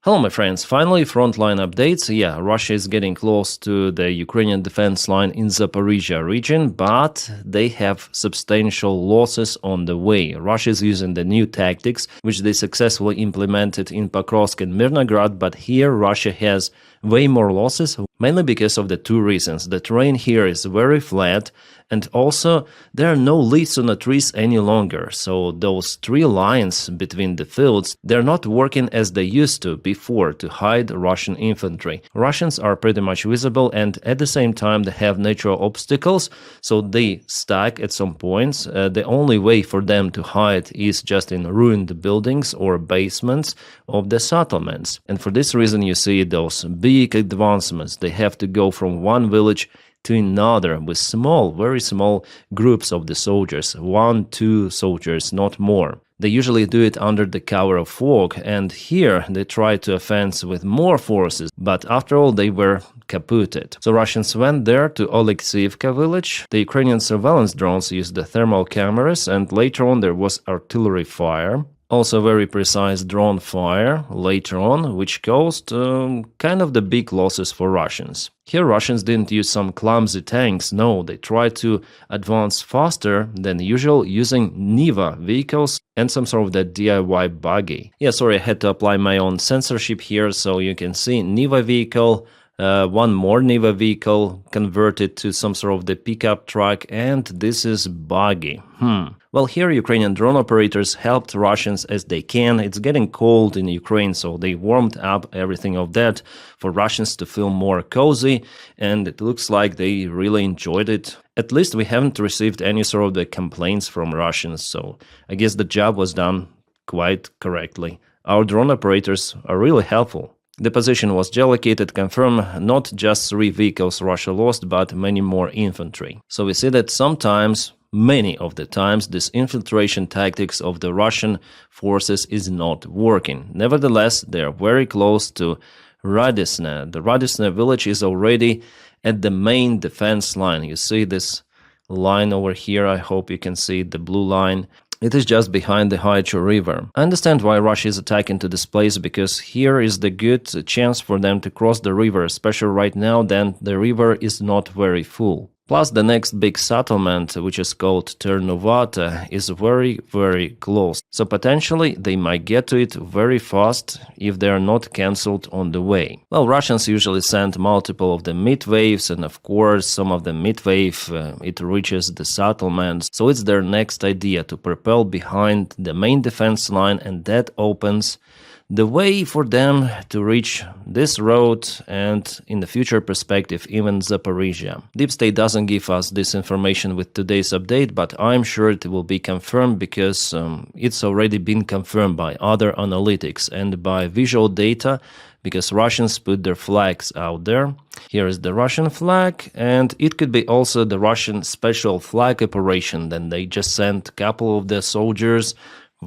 Hello, my friends. Finally, frontline updates. Yeah, Russia is getting close to the Ukrainian defense line in Zaporizhia region, but they have substantial losses on the way. Russia is using the new tactics, which they successfully implemented in Pokrovsk and Mirnograd, but here Russia has way more losses, mainly because of the two reasons. The terrain here is very flat, and also there are no leaves on the trees any longer. So those tree lines between the fields, they're not working as they used to before to hide Russian infantry. Russians are pretty much visible, and at the same time they have natural obstacles, so they stack at some points. The only way for them to hide is just in ruined buildings or basements of the settlements. And for this reason you see those big advancements. They have to go from one village to another with small, very small groups of the soldiers, 1-2 soldiers, not more. They usually do it under the cover of fog, and here they try to offense with more forces, but after all they were kaputted. So Russians went there to Oleksiivka village. The Ukrainian surveillance drones used the thermal cameras, and later on there was artillery fire. Also very precise drone fire later on, which caused kind of the big losses for Russians. Here Russians didn't use some clumsy tanks, no, they tried to advance faster than usual using Niva vehicles and some sort of the DIY buggy. Yeah, sorry, I had to apply my own censorship here, so you can see Niva vehicle, one more Niva vehicle converted to some sort of the pickup truck, and this is buggy. Well, here Ukrainian drone operators helped Russians as they can. It's getting cold in Ukraine, so they warmed up everything of that for Russians to feel more cozy, and it looks like they really enjoyed it. At least we haven't received any sort of the complaints from Russians, so I guess the job was done quite correctly. Our drone operators are really helpful. The position was geolocated, confirmed not just 3 vehicles Russia lost, but many more infantry. So we see that sometimes, many of the times, this infiltration tactics of the Russian forces is not working. Nevertheless, they are very close to Ruzzia. The Ruzzia village is already at the main defense line. You see this line over here, I hope you can see the blue line. It is just behind the Haichu river. I understand why Russia is attacking to this place, because here is the good chance for them to cross the river, especially right now then the river is not very full. Plus the next big settlement, which is called Ternuvata, is very, very close. So potentially they might get to it very fast if they are not cancelled on the way. Well, Russians usually send multiple of the mid-waves, and of course some of the mid-wave it reaches the settlements. So it's their next idea to propel behind the main defense line, and that opens the way for them to reach this road and, in the future perspective, even Zaporizhia. Deep State doesn't give us this information with today's update, but I'm sure it will be confirmed because it's already been confirmed by other analytics and by visual data, because Russians put their flags out there. Here is the Russian flag, and it could be also the Russian special flag operation. Then they just sent a couple of the soldiers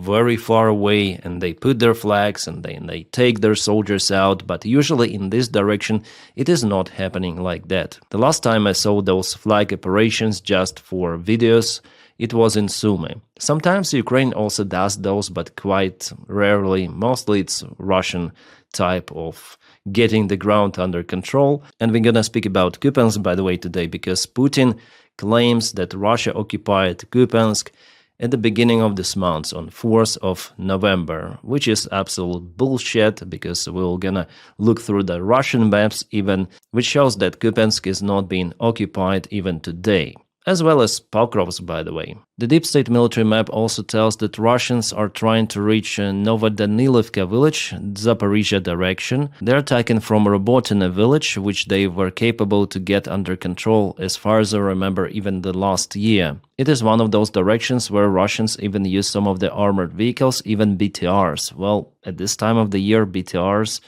very far away, and they put their flags and they take their soldiers out, but usually in this direction it is not happening like that. The last time I saw those flag operations just for videos, it was in Sumy. Sometimes Ukraine also does those, but quite rarely. Mostly it's Russian type of getting the ground under control. And we're gonna speak about Kupiansk, by the way, today, because Putin claims that Russia occupied Kupiansk at the beginning of this month, on 4th of November, which is absolute bullshit, because we're gonna look through the Russian maps even, which shows that Kupiansk is not being occupied even today. As well as Pokrovsk, by the way. The Deep State military map also tells that Russians are trying to reach Novodanilivka village, Zaporizhia direction. They're attacking from Robotyne village, which they were capable to get under control, as far as I remember, even the last year. It is one of those directions where Russians even use some of the armored vehicles, even BTRs. Well, at this time of the year, BTRs,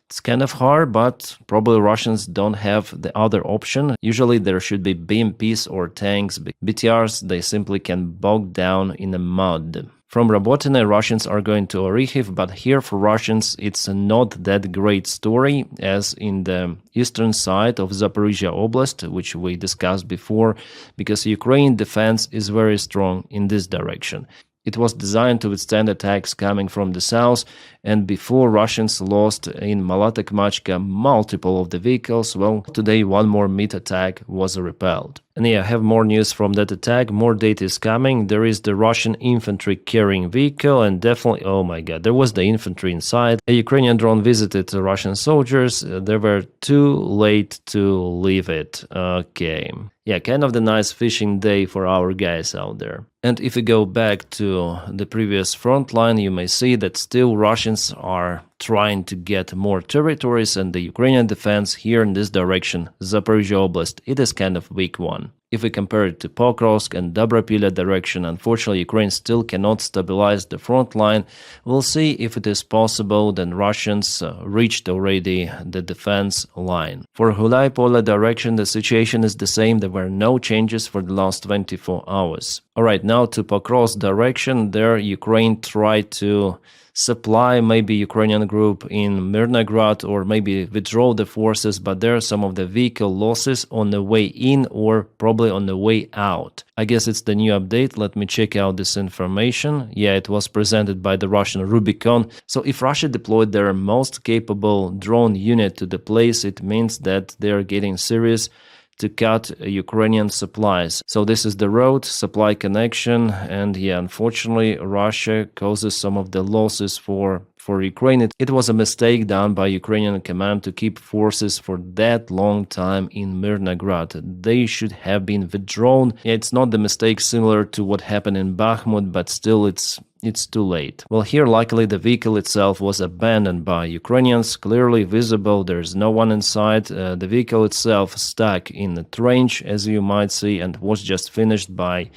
it's kind of hard, but probably Russians don't have the other option. Usually there should be BMPs or tanks. BTRs, they simply can bog down in the mud. From Robotyne, Russians are going to Orikhiv, but here for Russians it's not that great story as in the eastern side of Zaporizhia Oblast, which we discussed before, because Ukraine defense is very strong in this direction. It was designed to withstand attacks coming from the south, And before, Russians lost in Malatekmachka multiple of the vehicles. Well, today one more MiG attack was repelled. And yeah, I have more news from that attack. More data is coming. There is the Russian infantry carrying vehicle, and definitely, oh my god, there was the infantry inside. A Ukrainian drone visited the Russian soldiers. They were too late to leave it. Okay. Yeah, kind of the nice fishing day for our guys out there. And if we go back to the previous front line, you may see that still Russians are trying to get more territories, and the Ukrainian defense here in this direction, Zaporizhia Oblast, it is kind of weak one. If we compare it to Pokrovsk and Dobropilya direction, unfortunately Ukraine still cannot stabilize the front line. We'll see if it is possible. Then Russians reached already the defense line. For Hulaypole direction, the situation is the same. There were no changes for the last 24 hours. Alright, now to Pokrovsk direction, there Ukraine tried to supply maybe Ukrainian group in Mirnograd or maybe withdraw the forces, but there are some of the vehicle losses on the way in or probably on the way out. I guess it's the new update. Let me check out this information. Yeah, it was presented by the Russian Rubicon. So if Russia deployed their most capable drone unit to the place, it means that they're getting serious to cut Ukrainian supplies. So this is the road, supply connection, and yeah, unfortunately, Russia causes some of the losses for Ukraine. It was a mistake done by Ukrainian command to keep forces for that long time in Mirnograd. They should have been withdrawn. Yeah, it's not the mistake similar to what happened in Bakhmut, but still it's too late. Well, here luckily the vehicle itself was abandoned by Ukrainians, clearly visible, there's no one inside. The vehicle itself stuck in the trench, as you might see, and was just finished by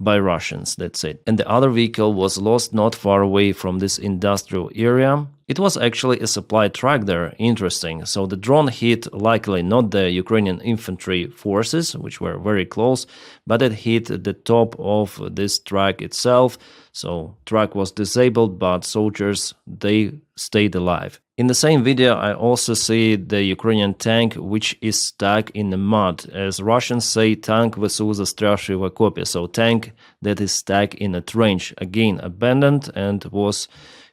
Russians, that's it. And the other vehicle was lost not far away from this industrial area. It was actually a supply truck there, interesting. So the drone hit likely not the Ukrainian infantry forces, which were very close, but it hit the top of this truck itself. So truck was disabled, but soldiers, they stayed alive. In the same video, I also see the Ukrainian tank, which is stuck in the mud. As Russians say, tank ВСУ застрявший в окопе. So tank that is stuck in a trench, again abandoned and was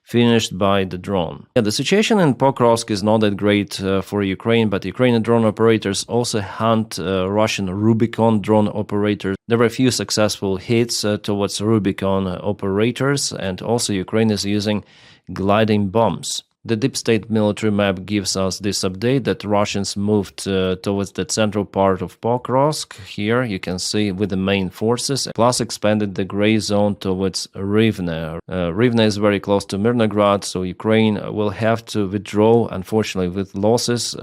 finished by the drone. Yeah, the situation in Pokrovsk is not that great for Ukraine, but Ukrainian drone operators also hunt Russian Rubicon drone operators. There were a few successful hits towards Rubicon operators, and also Ukraine is using gliding bombs. The deep state military map gives us this update that Russians moved towards the central part of Pokrovsk. Here you can see with the main forces, plus expanded the gray zone towards Rivne. Rivne is very close to Mirnograd, so Ukraine will have to withdraw, unfortunately with losses,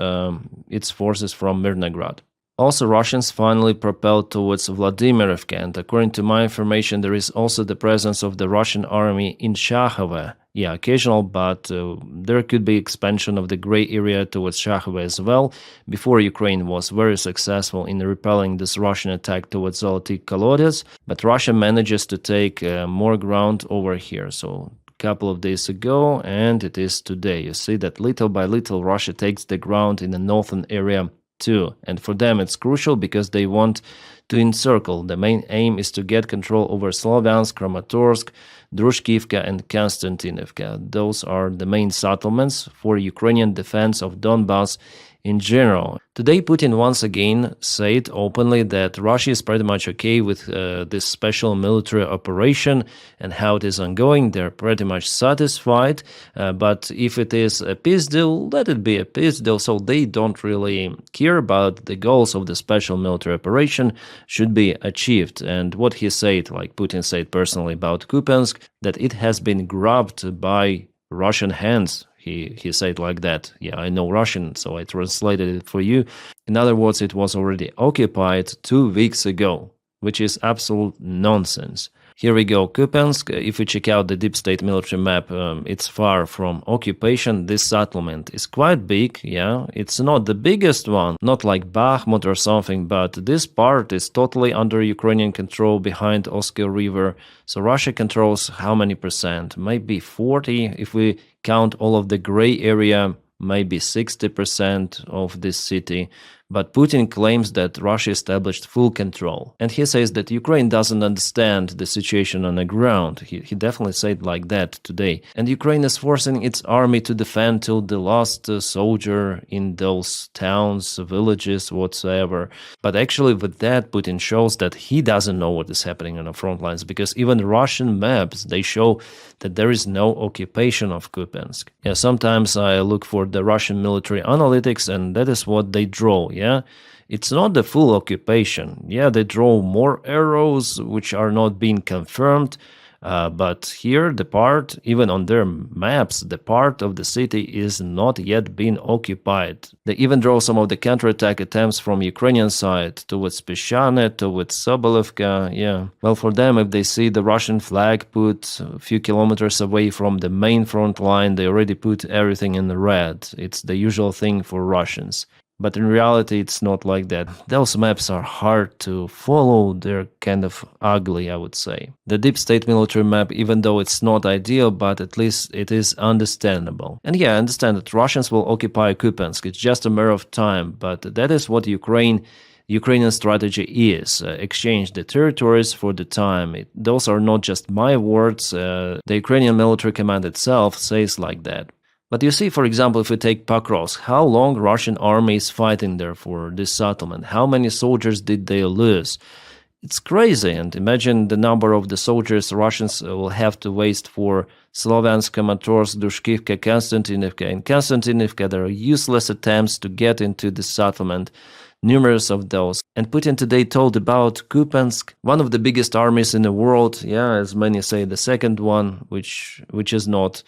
its forces from Mirnograd. Also, Russians finally propelled towards Vladimirivka, and according to my information, there is also the presence of the Russian army in Shakhove. Yeah, occasional, but there could be expansion of the gray area towards Shakhove as well. Before, Ukraine was very successful in repelling this Russian attack towards Zoloty Kolodets, but Russia manages to take more ground over here. So couple of days ago, and it is today. You see that little by little Russia takes the ground in the northern area too, and for them it's crucial because they want to encircle. The main aim is to get control over Slavyansk, Kramatorsk, Drushkivka and Konstantinivka. Those are the main settlements for Ukrainian defense of Donbass in general. Today, Putin once again said openly that Russia is pretty much okay with this special military operation and how it is ongoing. They're pretty much satisfied, but if it is a peace deal, let it be a peace deal. So they don't really care about the goals of the special military operation should be achieved. And what he said, like Putin said personally about Kupiansk, that it has been grabbed by Russian hands. He said like that. Yeah, I know Russian, so I translated it for you. In other words, it was already occupied 2 weeks ago, which is absolute nonsense. Here we go, Kupiansk. If we check out the deep state military map, it's far from occupation. This settlement is quite big, yeah. It's not the biggest one, not like Bakhmut or something, but this part is totally under Ukrainian control behind Oskil River. So Russia controls how many percent? Maybe 40, if we count all of the gray area, maybe 60% of this city. But Putin claims that Russia established full control. And he says that Ukraine doesn't understand the situation on the ground. He definitely said like that today. And Ukraine is forcing its army to defend till the last soldier in those towns, villages, whatsoever. But actually with that, Putin shows that he doesn't know what is happening on the front lines, because even Russian maps, they show that there is no occupation of Kupiansk. Yeah, sometimes I look for the Russian military analytics, and that is what they draw, yeah? It's not the full occupation. Yeah, they draw more arrows, which are not being confirmed, but here the part, even on their maps, the part of the city is not yet being occupied. They even draw some of the counterattack attempts from Ukrainian side towards Peshane, towards Sobolevka, yeah. Well, for them, if they see the Russian flag put a few kilometers away from the main front line, they already put everything in red. It's the usual thing for Russians. But in reality, it's not like that. Those maps are hard to follow. They're kind of ugly, I would say. The deep state military map, even though it's not ideal, but at least it is understandable. And yeah, I understand that Russians will occupy Kupiansk. It's just a matter of time. But that is what Ukrainian strategy is. Exchange the territories for the time. Those are not just my words. The Ukrainian military command itself says like that. But you see, for example, if we take Pokrovsk, how long Russian army is fighting there for this settlement? How many soldiers did they lose? It's crazy, and imagine the number of the soldiers Russians will have to waste for Sloviansk, Kramatorsk, Dushkivka, Konstantinivka. In Konstantinivka, there are useless attempts to get into the settlement, numerous of those. And Putin today told about Kupiansk, one of the biggest armies in the world, yeah, as many say, the second one, which is not,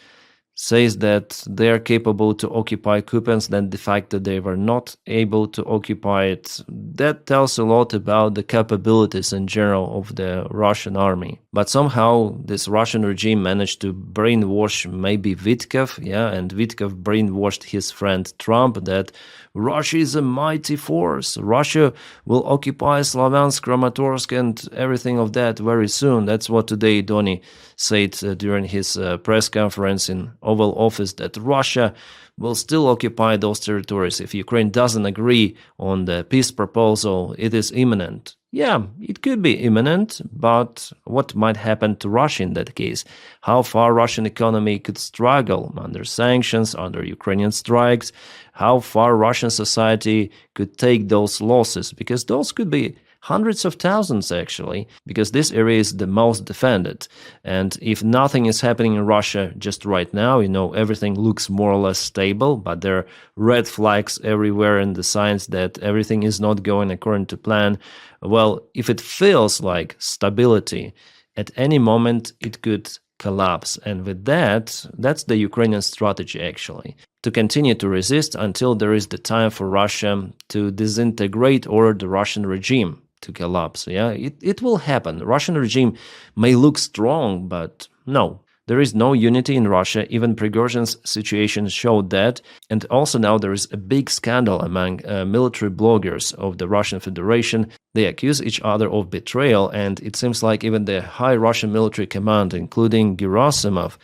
says that they are capable to occupy Kupiansk, then the fact that they were not able to occupy it, that tells a lot about the capabilities in general of the Russian army. But somehow this Russian regime managed to brainwash maybe Vitkov, yeah, and Vitkov brainwashed his friend Trump that Russia is a mighty force. Russia will occupy Slavyansk, Kramatorsk, and everything of that very soon. That's what today Doni said during his press conference in Oval Office, that Russia will still occupy those territories. If Ukraine doesn't agree on the peace proposal, it is imminent. Yeah, it could be imminent, but what might happen to Russia in that case? How far Russian economy could struggle under sanctions, under Ukrainian strikes? How far Russian society could take those losses? Because those could be hundreds of thousands, actually, because this area is the most defended. And if nothing is happening in Russia just right now, everything looks more or less stable, but there are red flags everywhere and the signs that everything is not going according to plan. Well, if it feels like stability, at any moment it could collapse. And with that, that's the Ukrainian strategy, actually, to continue to resist until there is the time for Russia to disintegrate or the Russian regime to collapse. Yeah, it will happen. The Russian regime may look strong, but no. There is no unity in Russia. Even Prigozhin's situation showed that. And also now there is a big scandal among military bloggers of the Russian Federation. They accuse each other of betrayal, and it seems like even the high Russian military command, including Gerasimov,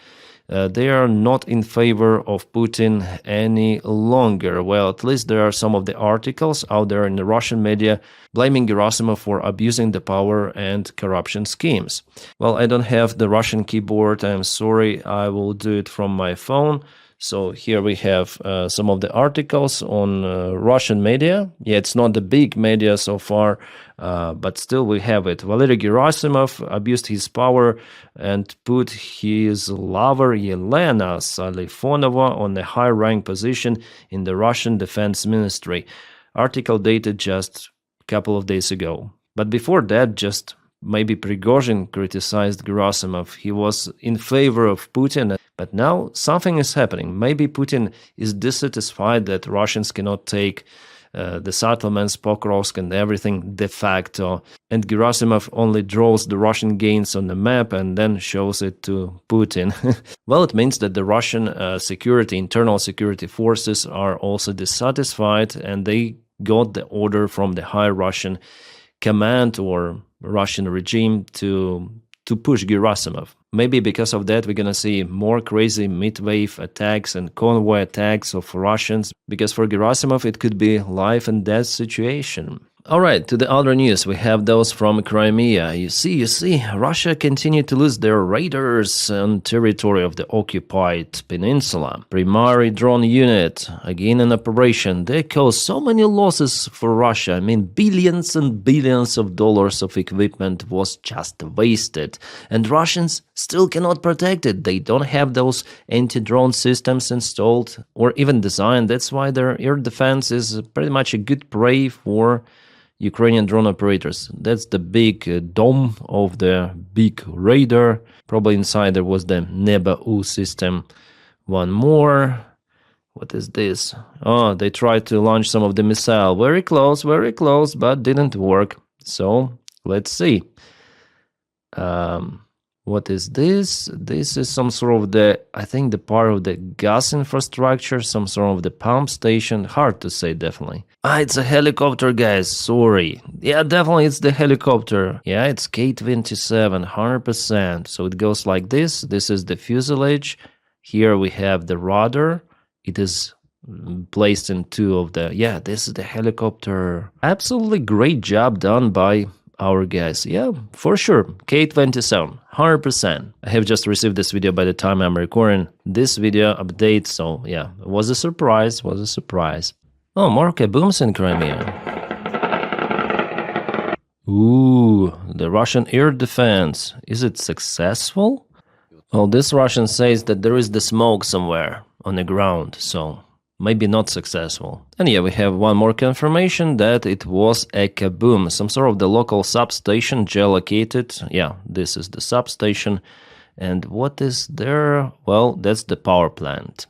they are not in favor of Putin any longer. Well, at least there are some of the articles out there in the Russian media blaming Gerasimov for abusing the power and corruption schemes. Well, I don't have the Russian keyboard. I'm sorry. I will do it from my phone. So here we have some of the articles on Russian media. Yeah, it's not the big media so far, but still we have it. Valery Gerasimov abused his power and put his lover Yelena Salifonova on a high-rank position in the Russian Defense Ministry. Article dated just a couple of days ago. But before that, just maybe Prigozhin criticized Gerasimov. He was in favor of Putin. But now something is happening. Maybe Putin is dissatisfied that Russians cannot take the settlements, Pokrovsk and everything de facto. And Gerasimov only draws the Russian gains on the map and then shows it to Putin. Well, it means that the Russian internal security forces are also dissatisfied, and they got the order from the high Russian command or Russian regime to to push Gerasimov. Maybe because of that, we're gonna see more crazy mid-wave attacks and convoy attacks of Russians, because for Gerasimov it could be life and death situation. Alright, to the other news, we have those from Crimea. You see, Russia continued to lose their raiders on territory of the occupied peninsula. Primary drone unit, again in operation, they caused so many losses for Russia. I mean, billions and billions of dollars of equipment was just wasted. And Russians still cannot protect it. They don't have those anti-drone systems installed or even designed. That's why their air defense is pretty much a good prey for Ukrainian drone operators. That's the big dome of the big radar. Probably inside there was the Neba-U system. One more. What is this? Oh, they tried to launch some of the missile. Very close, but didn't work. So, let's see. What is this? This is some sort of the, I think the part of the gas infrastructure, some sort of the pump station. Hard to say, definitely. Ah, it's a helicopter, guys. Sorry. Yeah, definitely it's the helicopter. Yeah, it's K-27, 100%. So it goes like this. This is the fuselage. Here we have the rudder. It is placed in two of the... Yeah, this is the helicopter. Absolutely great job done by our guys. Yeah, for sure. K-27, 100%. I have just received this video by the time I'm recording this video update. So yeah, it was a surprise. Oh, more kabooms in Crimea. Ooh, the Russian air defense. Is it successful? Well, this Russian says that there is the smoke somewhere on the ground, so maybe not successful. And yeah, we have one more confirmation that it was a kaboom, some sort of the local substation geolocated. Yeah, this is the substation. And what is there? Well, that's the power plant.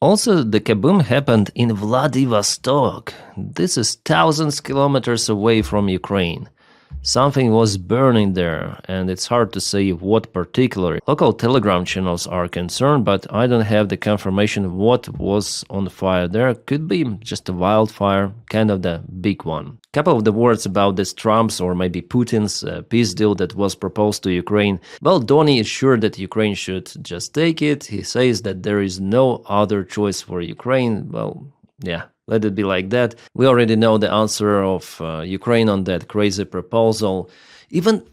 Also, the kaboom happened in Vladivostok. This is thousands kilometers away from Ukraine. Something was burning there, and it's hard to say what particularly. Local Telegram channels are concerned, but I don't have the confirmation of what was on fire there. Could be just a wildfire, kind of the big one. Couple of the words about this Trump's or maybe Putin's peace deal that was proposed to Ukraine. Well, Donny is sure that Ukraine should just take it. He says that there is no other choice for Ukraine. Well, yeah. Let it be like that. We already know the answer of Ukraine on that crazy proposal. Even,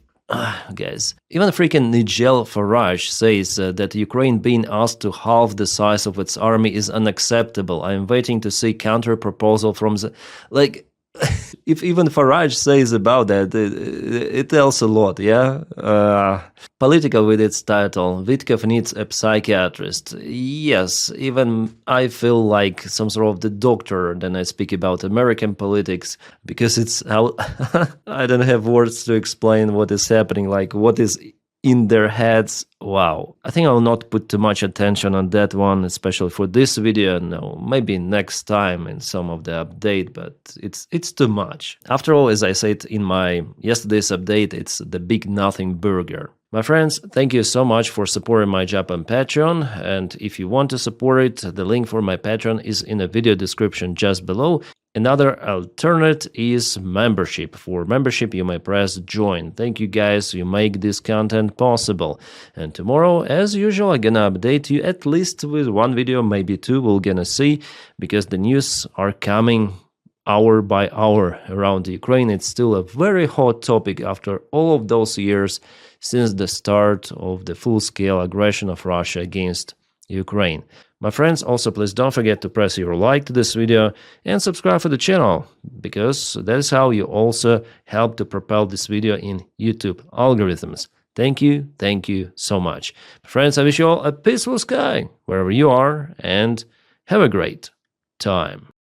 guys, even freaking Nigel Farage says that Ukraine being asked to halve the size of its army is unacceptable. I am waiting to see counter-proposal from the... Like, if even Farage says about that, it tells a lot, yeah? Political with its title, Vitkov needs a psychiatrist. Yes, even I feel like some sort of the doctor when I speak about American politics, because it's how I don't have words to explain what is happening, like what is in their heads. Wow. I think I'll not put too much attention on that one, especially for this video. No, maybe next time in some of the update, but it's too much. After all, as I said in my yesterday's update, it's the big nothing burger. My friends, thank you so much for supporting my job on Patreon, and if you want to support it, the link for my Patreon is in the video description just below. Another alternate is membership. For membership, you may press join. Thank you guys, you make this content possible. And tomorrow, as usual, I'm gonna update you at least with one video, maybe two, we're gonna see, because the news are coming hour by hour around Ukraine. It's still a very hot topic after all of those years since the start of the full-scale aggression of Russia against Ukraine. My friends, also please don't forget to press your like to this video and subscribe to the channel, because that is how you also help to propel this video in YouTube algorithms. Thank you so much. Friends, I wish you all a peaceful sky wherever you are, and have a great time.